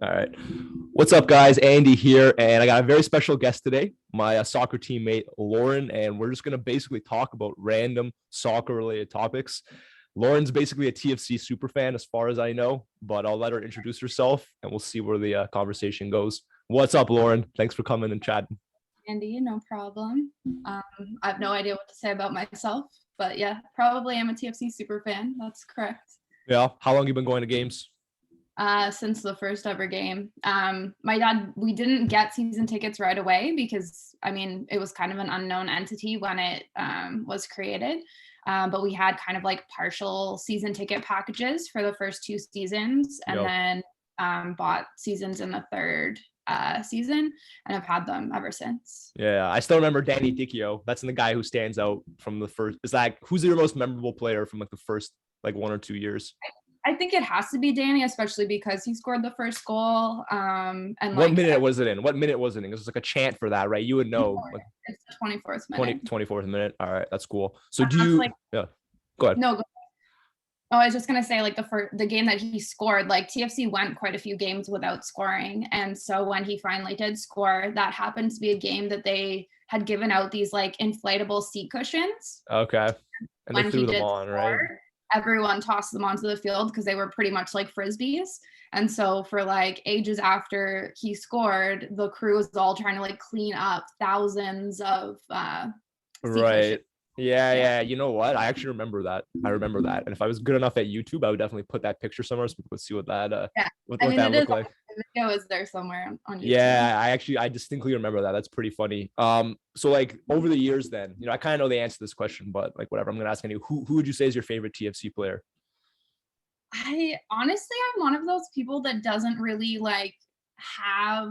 All right. What's up, guys? Andy here, and I got a very special guest today, my soccer teammate, Lauren, and we're just going to basically talk about random soccer-related topics. Lauren's basically a TFC super fan, as far as I know, but I'll let her introduce herself, and we'll see where the conversation goes. What's up, Lauren? Thanks for coming and chatting. Andy, no problem. I have no idea what to say about myself, but yeah, probably I'm a TFC super fan. That's correct. Yeah. How long you been going to games? Since the first ever game. My dad, we didn't get season tickets right away because, it was kind of an unknown entity when it was created. But we had kind of like partial season ticket packages for the first two seasons and then bought seasons in the third season, and I've had them ever since. Yeah, I still remember Danny Dicchio. That's the guy who stands out from the first. Is that who's your most memorable player from like the first like 1 or 2 years? I think it has to be Danny, especially because he scored the first goal. And what minute was it in? What minute was it in? It was like a chant for that, right? You would know. It's the 24th minute. 24th minute. All right, that's cool. So do you? Yeah, go ahead. No. Oh, I was just gonna say, like the game that he scored, like TFC went quite a few games without scoring, and so when he finally did score, that happened to be a game that they had given out these like inflatable seat cushions. Okay, and they threw them on, right? Everyone tossed them onto the field because they were pretty much like frisbees. And so for like ages after he scored, the crew was all trying to like clean up thousands of right. Yeah. You know what? I actually remember that. And if I was good enough at YouTube, I would definitely put that picture somewhere so people could see what that what that looked like. The video is there somewhere on YouTube. Yeah, I distinctly remember that. That's pretty funny. So like over the years then, I kind of know the answer to this question, but like whatever, I'm gonna ask you, who would you say is your favorite TFC player? I honestly, I'm one of those people that doesn't really like have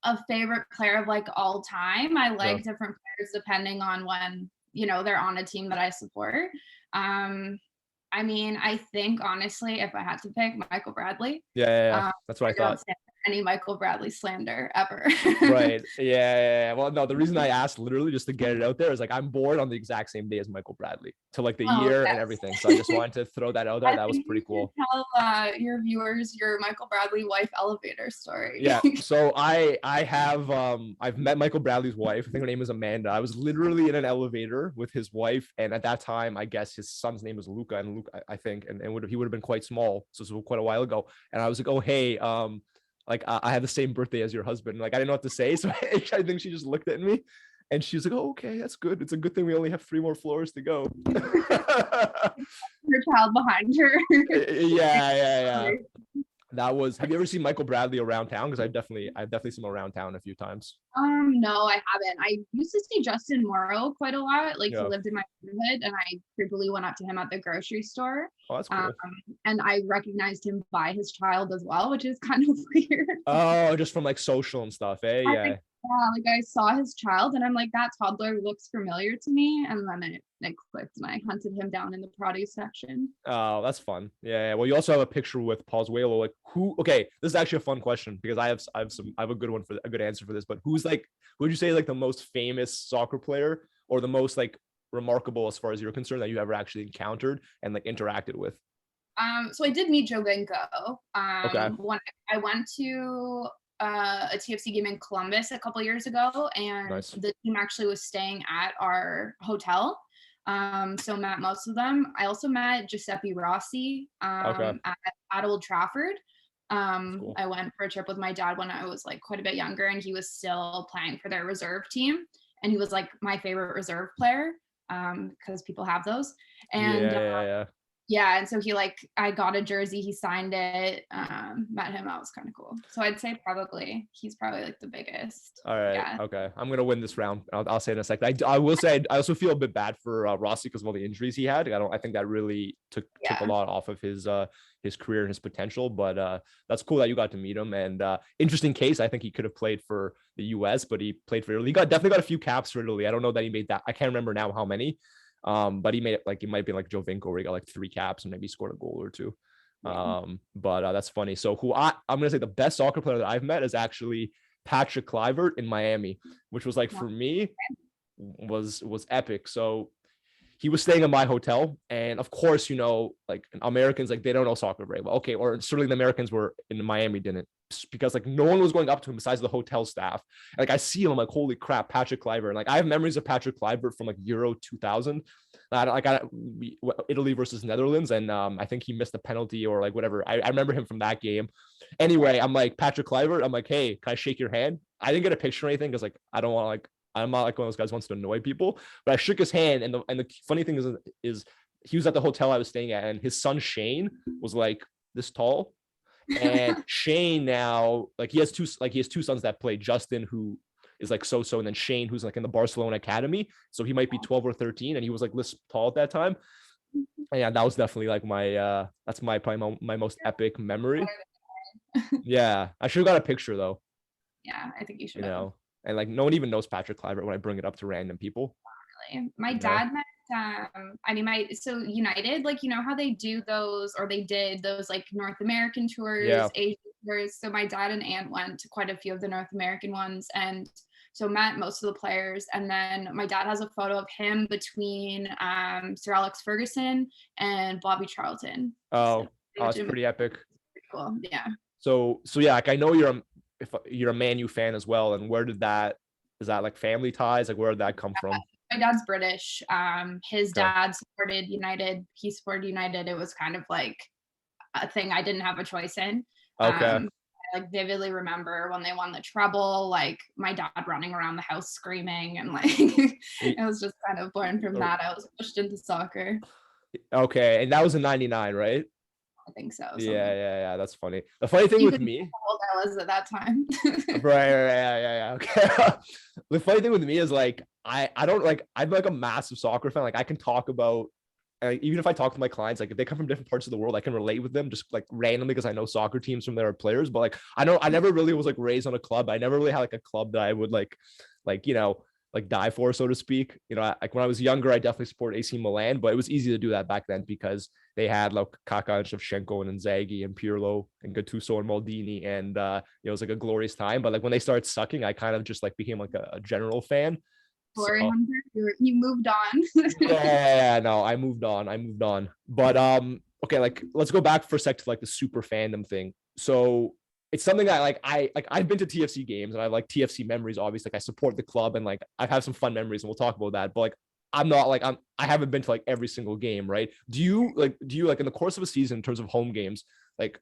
a favorite player of like all time. I like different players depending on when they're on a team that I support. I think honestly, if I had to pick, Michael Bradley. Yeah. That's what I thought. Any Michael Bradley slander ever. Right. Yeah. Well, no, the reason I asked literally just to get it out there is like I'm born on the exact same day as Michael Bradley to like the year and everything. So I just wanted to throw that out there. That was pretty cool. Tell your viewers your Michael Bradley wife elevator story. Yeah. So I've met Michael Bradley's wife. I think her name is Amanda. I was literally in an elevator with his wife, and at that time, I guess his son's name was Luca, and Luke, I think, and he would have been quite small. So this was quite a while ago. And I was like, oh hey, like I have the same birthday as your husband. Like I didn't know what to say, so I think she just looked at me, and she was like, "Oh, okay, that's good. It's a good thing we only have 3 more floors to go." Her child behind her. Yeah. Have you ever seen Michael Bradley around town? Because I've definitely seen him around town a few times. No, I haven't. I used to see Justin Morrow quite a lot. Like he lived in my neighborhood, and I frequently went up to him at the grocery store. Oh, that's cool. And I recognized him by his child as well, which is kind of weird. Oh, just from like social and stuff, eh? Yeah. Like I saw his child and I'm like, that toddler looks familiar to me. And then it clicked and I hunted him down in the produce section. Oh, that's fun. Yeah. Well, you also have a picture with Pozuelo. Like okay, this is actually a fun question because I have a good one for a good answer for this, but who would you say like the most famous soccer player or the most like remarkable as far as you're concerned that you ever actually encountered and like interacted with? So I did meet Jovinko. Okay. When I went to a TFC game in Columbus a couple years ago, and the team actually was staying at our hotel. So met most of them. I also met Giuseppe Rossi at Old Trafford. Cool. I went for a trip with my dad when I was like quite a bit younger, and he was still playing for their reserve team, and he was like my favorite reserve player because people have those. And yeah, and so I got a jersey, he signed it, met him, that was kind of cool. So I'd say he's probably like the biggest. All right, yeah. Okay, I'm gonna win this round. I'll say in a second. I will say I also feel a bit bad for Rossi because of all the injuries he had. I think that really took a lot off of his career and his potential. But that's cool that you got to meet him. And interesting case. I think he could have played for the U.S., but he played for Italy. He definitely got a few caps for Italy. I don't know that he made that. I can't remember now how many. But he made it like it might be like Jovinko where he got like 3 caps and maybe scored a goal or 2. But that's funny. So I'm gonna say the best soccer player that I've met is actually Patrick Kluivert in Miami, which was like for me was epic. So he was staying in my hotel, and of course, like Americans, like they don't know soccer very well. Okay, or certainly the Americans were in Miami didn't, because like no one was going up to him besides the hotel staff. Like I see him, I'm like, holy crap, Patrick Kluivert. And like I have memories of Patrick Kluivert from like Euro 2000. Italy versus Netherlands, and I think he missed a penalty or like whatever. I remember him from that game. Anyway, I'm like, Patrick Kluivert, I'm like, hey, can I shake your hand? I didn't get a picture or anything because like I don't want to like, I'm not like one of those guys who wants to annoy people, but I shook his hand, and the funny thing is he was at the hotel I was staying at, and his son Shane was like this tall. And Shane now, like he has two sons that play, Justin, who is like so, and then Shane, who's like in the Barcelona academy. So he might be 12 or 13, and he was like this tall at that time. And yeah, that was definitely like that's probably my most epic memory. Yeah, I should have got a picture though. Yeah, I think you should. And like no one even knows Patrick Kluivert when I bring it up to random people. Really. My dad met so United, like how they do those, or they did those like North American tours, Asian tours. So my dad and aunt went to quite a few of the North American ones, and so met most of the players. And then my dad has a photo of him between Sir Alex Ferguson and Bobby Charlton. Oh, it's pretty epic. Pretty cool. Yeah. So yeah, like I know you're a Man U fan as well, and is that like family ties? Like where did that come from? My dad's British. His dad supported United. He supported United. It was kind of like a thing I didn't have a choice in. Okay. I like vividly remember when they won the treble, like my dad running around the house screaming, and like it was just kind of born from that. I was pushed into soccer. Okay, and that was in '99, right? I think so. Yeah. That's funny. The funny thing with me, how old I was at that time. right. Yeah. Okay. The funny thing with me is like I don't like, I'm like a massive soccer fan. Like I can talk about, even if I talk to my clients, like if they come from different parts of the world, I can relate with them just like randomly because I know soccer teams from their players. But like I never really was like raised on a club. I never really had like a club that I would like die for, so to speak. Like when I was younger, I definitely supported AC Milan, but it was easy to do that back then because they had like Kaká and Shevchenko and Inzaghi and Pirlo and Gattuso and Maldini, and it was like a glorious time. But like when they started sucking, I kind of just like became like a general fan. Glory hunter, you moved on. Yeah, no, I moved on. But okay, like let's go back for a sec to like the super fandom thing. So it's something that I've been to TFC games and I have like TFC memories. Obviously, like I support the club and like I've had some fun memories, and we'll talk about that. But like I haven't been to like every single game, right? Do you like in the course of a season in terms of home games, like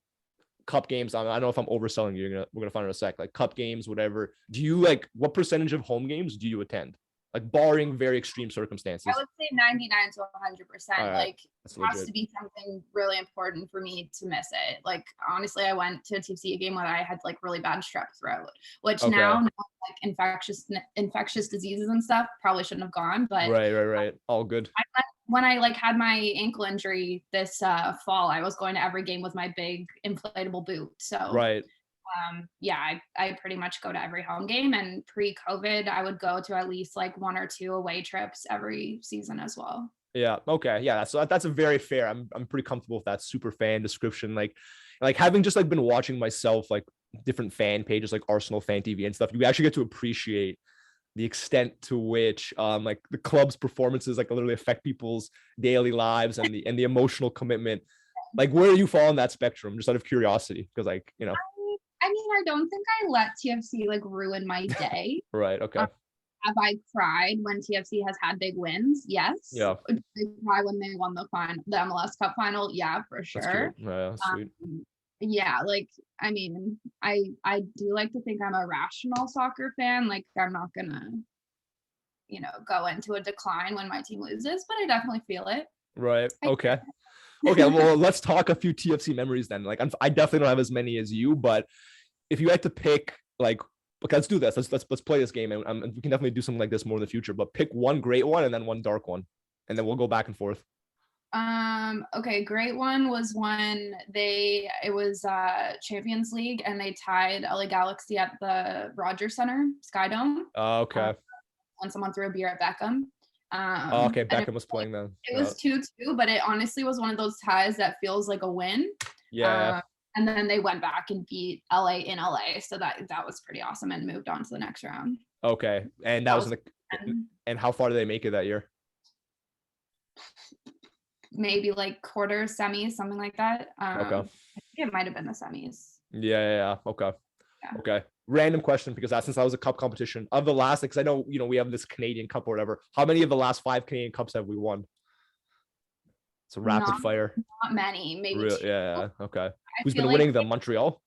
cup games? I don't know if I'm overselling you. We're gonna find out in a sec. Like cup games, whatever. Do you like, what percentage of home games do you attend? Like barring very extreme circumstances. I would say 99 to 100%. Right. Like it has to be something really important for me to miss it. Like honestly, I went to a TFC game when I had like really bad strep throat, which now like infectious diseases and stuff probably shouldn't have gone. But right. All good. When I like had my ankle injury this fall, I was going to every game with my big inflatable boot. So right. I pretty much go to every home game, and pre-COVID, I would go to at least like 1 or 2 away trips every season as well. Yeah. Okay. Yeah. So that's a very fair. I'm pretty comfortable with that super fan description. Like having just like been watching myself, like different fan pages, like Arsenal fan TV and stuff, you actually get to appreciate the extent to which like the club's performances like literally affect people's daily lives and the emotional commitment. Like where you fall on that spectrum, just out of curiosity, because like I mean, I don't think I let TFC like ruin my day. Right. Okay. Have I cried when TFC has had big wins? Yes. Yeah. Did I cry when they won the MLS Cup final? Yeah, for sure. Yeah, sweet. Yeah, like I mean, I do like to think I'm a rational soccer fan. Like I'm not gonna, go into a decline when my team loses, but I definitely feel it. Right. Okay. Okay. Well, let's talk a few TFC memories then. Like I definitely don't have as many as you, but if you had to pick, like, okay, let's do this. Let's play this game, and we can definitely do something like this more in the future. But pick one great one and then one dark one, and then we'll go back and forth. Okay, great one was when it was Champions League and they tied LA Galaxy at the Rogers Center, Sky Dome. Okay. When someone threw a beer at Beckham. Okay, Beckham was playing then. It was 2-2, but it honestly was one of those ties that feels like a win. Yeah. And then they went back and beat LA in LA, so that was pretty awesome, and moved on to the next round. Okay, and that was and how far did they make it that year? maybe like quarters, semis, something like that. Okay. I think it might have been the semis. Yeah. Okay. Yeah. Okay. Random question, because since that was a cup competition of the last, because I know, we have this Canadian Cup or whatever. How many of the last 5 Canadian Cups have we won? It's a rapid fire. Not many, maybe 2. Yeah. Okay. Who's feel been like winning them? Montreal?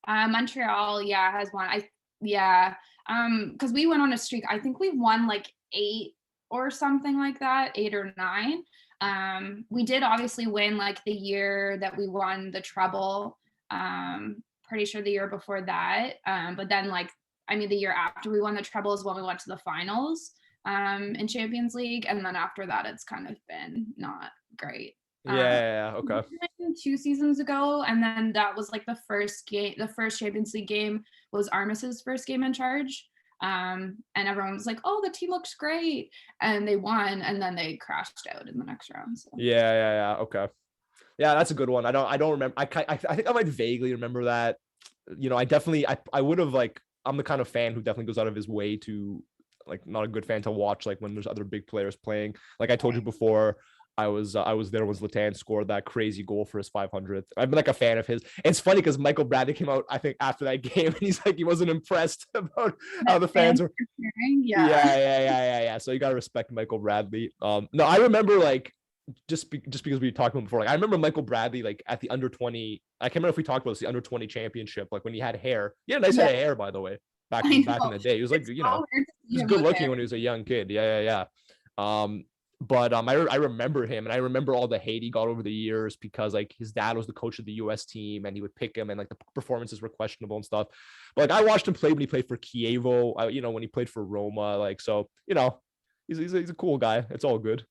Montreal, has won. Because we went on a streak. I think we've won like 8 or something like that, 8 or 9. We did obviously win like the year that we won the treble. Pretty sure the year before that. But then the year after we won the treble is when we went to the finals in Champions League, and then after that it's kind of been not great. Okay. 2 seasons ago, and then that was like the first Champions League game was Armis's first game in charge. And everyone was like, "Oh, the team looks great," and they won, and then they crashed out in the next round. So. Yeah. Okay. Yeah, that's a good one. I don't remember. I think I might vaguely remember that. I would have I'm the kind of fan who definitely goes out of his way to not a good fan to watch when there's other big players playing. Like I told you before, I was there when Zlatan scored that crazy goal for his 500th. I've been a fan of his. And it's funny because Michael Bradley came out, I think, after that game, and he's he wasn't impressed about how the fans were. Yeah. So you gotta respect Michael Bradley. No, I remember just because we talked about before, I remember Michael Bradley at the under 20. I can't remember if we talked about this, the under 20 championship, when he had hair. He had a nice head of hair, by the way. Back in the day, he was he was good looking when he was a young kid. Yeah. But I remember him, and I remember all the hate he got over the years because his dad was the coach of the U.S. team, and he would pick him, and the performances were questionable and stuff. But I watched him play when he played for Chievo, when he played for Roma, so he's a cool guy. It's all good.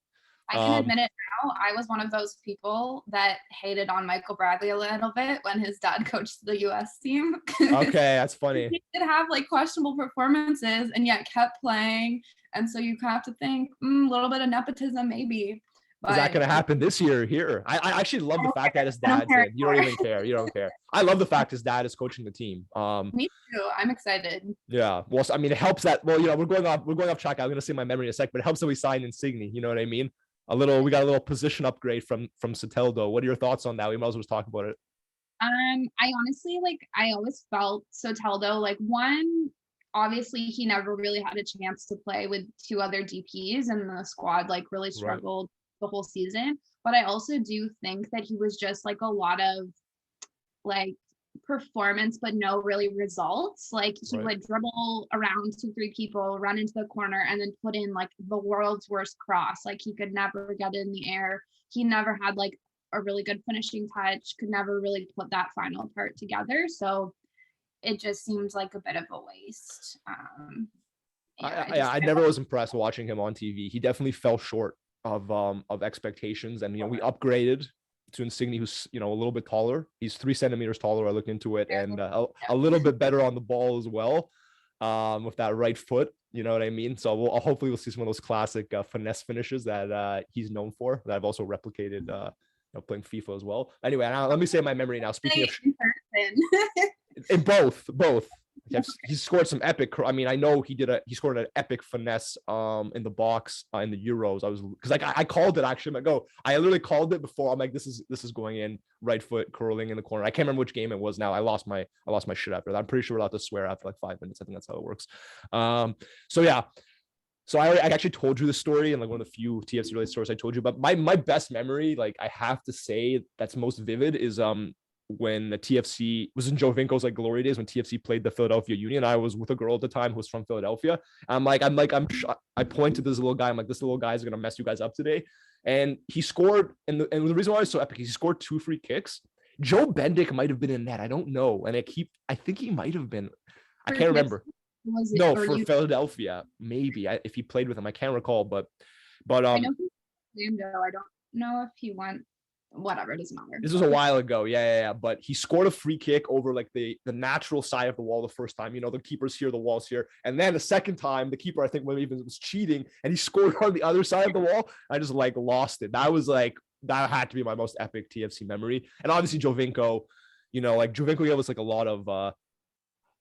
I can admit it now. I was one of those people that hated on Michael Bradley a little bit when his dad coached the U.S. team. Okay, that's funny. He did have questionable performances and yet kept playing. And so you have to think a little bit of nepotism, maybe. But is that going to happen this year here? I actually love the fact that his dad's in. You don't even care. You don't care. I love the fact his dad is coaching the team. Me too. I'm excited. Yeah. Well, it helps that. Well, we're going off track. I'm going to say my memory in a sec, but it helps that we signed Insigne. You know what I mean? We got a little position upgrade from Soteldo. What are your thoughts on that? We might as well talk about it. I honestly I always felt Soteldo one. Obviously, he never really had a chance to play with 2 other DPs, and the squad really struggled the whole season. But I also do think that he was just a lot of performance, but no really results. He would dribble around 2-3 people, run into the corner, and then put in the world's worst cross. He could never get it in the air. He never had a really good finishing touch. Could never really put that final part together. So it just seems like a bit of a waste. I never was impressed watching him on TV. He definitely fell short of expectations, and we upgraded to Insigne, who's a little bit taller. He's 3 centimeters taller. I looked into it, and a little bit better on the ball as well, with that right foot. You know what I mean? So hopefully we'll see some of those classic finesse finishes that he's known for, that I've also replicated playing FIFA as well. Anyway, now let me say my memory now. Speaking of in both. He scored some epic. I know he scored an epic finesse in the box in the Euros. I called it actually. I literally called it before. I'm this is going in, right foot curling in the corner. I can't remember which game it was now. I lost my shit after that. I'm pretty sure we're allowed to swear after 5 minutes. I think that's how it works. So yeah. So I actually told you the story, and one of the few TFC related stories I told you. But my best memory, I have to say, that's most vivid is when the TFC was in Jovinko's glory days, when TFC played the Philadelphia Union. I was with a girl at the time who was from Philadelphia. I point to this little guy. I'm this little guy is gonna mess you guys up today. And he scored, and the reason why it was so epic, he scored 2 free kicks. Joe Bendick might have been in net. I don't know, and I think he might have been. I can't remember. For Philadelphia, maybe if he played with him, I can't recall. But I know he Orlando. I don't know if he went. Whatever, it doesn't matter. This was a while ago. Yeah. But he scored a free kick over the natural side of the wall the first time. The keeper's here, the wall's here. And then the second time, the keeper, I think, maybe even was cheating, and he scored on the other side of the wall. I just lost it. That had to be my most epic TFC memory. And obviously Jovinko, Jovinko gave us a lot of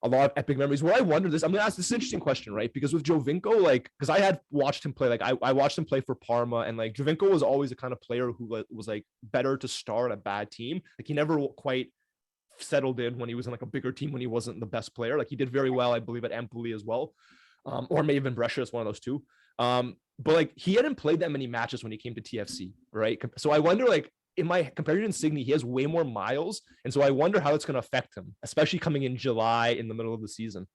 a lot of epic memories. What I wonder this, I'm gonna ask this interesting question, right? Because with Jovinko, like, because I had watched him play, like I watched him play for Parma, and like Jovinko was always the kind of player who was like better to start a bad team. Like he never quite settled in when he was in like a bigger team when he wasn't the best player. Like he did very well, I believe, at Empoli as well, or maybe even Brescia is one of those two. But like he hadn't played that many matches when he came to TFC, right? So I wonder, like, compared to Insigne, he has way more miles, and so I wonder how it's going to affect him, especially coming in July in the middle of the season.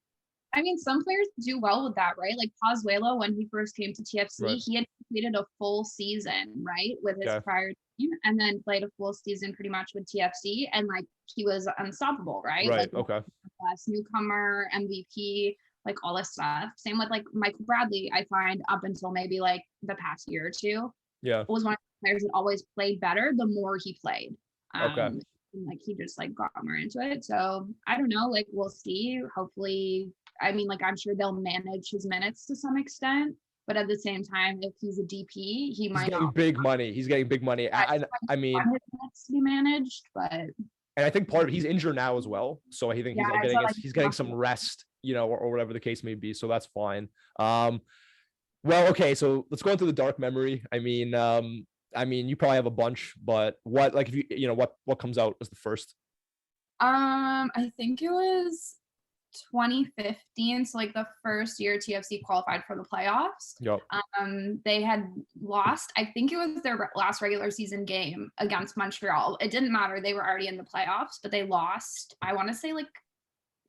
I mean, some players do well with that, right? Like Pozuelo, when he first came to TFC, right, he had completed a full season, right, with his prior team, and then played a full season pretty much with TFC, and like he was unstoppable, right? Right. Like, best newcomer, MVP, like all this stuff. Same with like Michael Bradley, I find up until maybe like the past year or two, was one of the players that always played better the more he played. And, like he just like got more into it. So I don't know, like we'll see. Hopefully, I mean, like I'm sure they'll manage his minutes to some extent, but at the same time, if he's a DP, he's getting big money. He's getting big money. I mean, his minutes to be managed, but and I think he's injured now as well, so I think he's getting some rest, you know, or whatever the case may be. So that's fine. Well, okay, so let's go into the dark memory. I mean, you probably have a bunch, but what, like, if you know, what comes out as the first? I think it was 2015, so like the first year TFC qualified for the playoffs. Yep. They had lost, I think it was their last regular season game against Montreal. It didn't matter, they were already in the playoffs, but they lost, I want to say like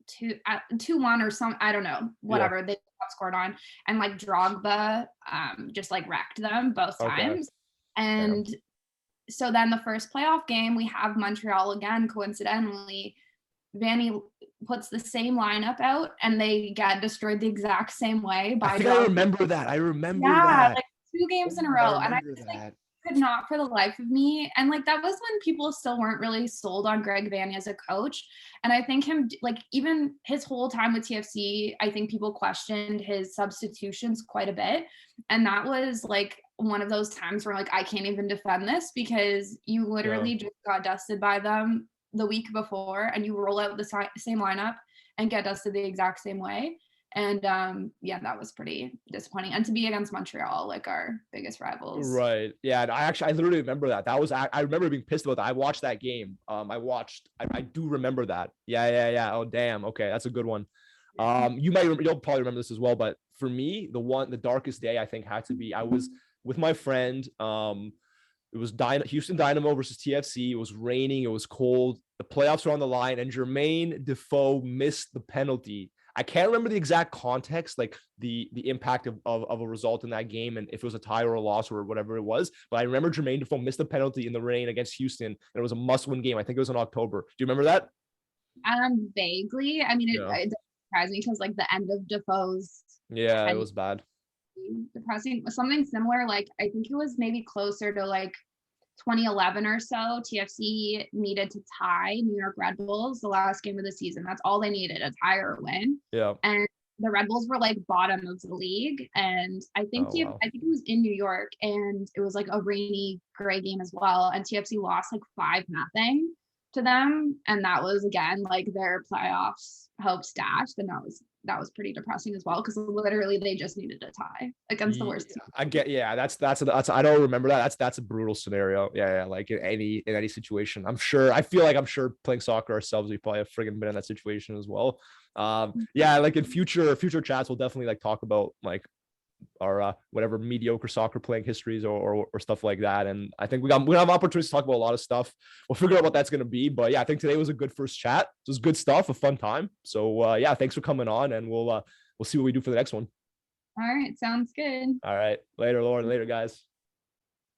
2-1 or some, I don't know, whatever. They got scored on, and like Drogba just like wrecked them both times. And so then the first playoff game, we have Montreal again, coincidentally. Vanny puts the same lineup out, and they get destroyed the exact same way by I remember that. I remember that. Like 2 games in a row. And I just like could not for the life of me. And like that was when people still weren't really sold on Greg Vanny as a coach. And I think him, like even his whole time with TFC, I think people questioned his substitutions quite a bit. And that was like one of those times where like I can't even defend this, because you literally just got dusted by them the week before, and you roll out the same lineup and get dusted the exact same way. And that was pretty disappointing. And to be against Montreal, like our biggest rivals. Right. Yeah. And I literally remember that. I remember being pissed about that. I watched that game. I do remember that. Yeah. Oh, damn. Okay. That's a good one. You'll probably remember this as well, but for me, the darkest day I think had to be, I was with my friend. It was Houston Dynamo versus TFC. It was raining. It was cold. The playoffs were on the line, and Jermaine Defoe missed the penalty. I can't remember the exact context, like the impact of a result in that game, and if it was a tie or a loss or whatever it was. But I remember Jermaine Defoe missed the penalty in the rain against Houston, and it was a must-win game. I think it was in October. Do you remember that? Vaguely. I mean, it doesn't surprise me, because like the end of Defoe's. Yeah, it was bad. Depressing. Something similar, like I think it was maybe closer to like 2011 or so. TFC needed to tie New York Red Bulls the last game of the season. That's all they needed, a tie or a win. Yeah. And the Red Bulls were like bottom of the league, and I think I think it was in New York, and it was like a rainy, gray game as well. And TFC lost like 5-0 to them, and that was again like their playoffs hopes dashed, and that was pretty depressing as well, because literally they just needed a tie against the worst team. I get, that's I don't remember that. That's a brutal scenario. Yeah, like in any situation. I'm sure playing soccer ourselves, we probably have friggin' been in that situation as well. Like in future chats, we'll definitely like talk about like our whatever mediocre soccer playing histories or stuff like that. And I think we have opportunities to talk about a lot of stuff. We'll figure out what that's going to be. But yeah, I think today was a good first chat. It was good stuff, a fun time. So thanks for coming on, and we'll see what we do for the next one. All right. Sounds good. All right. Later, Lauren. Later, guys.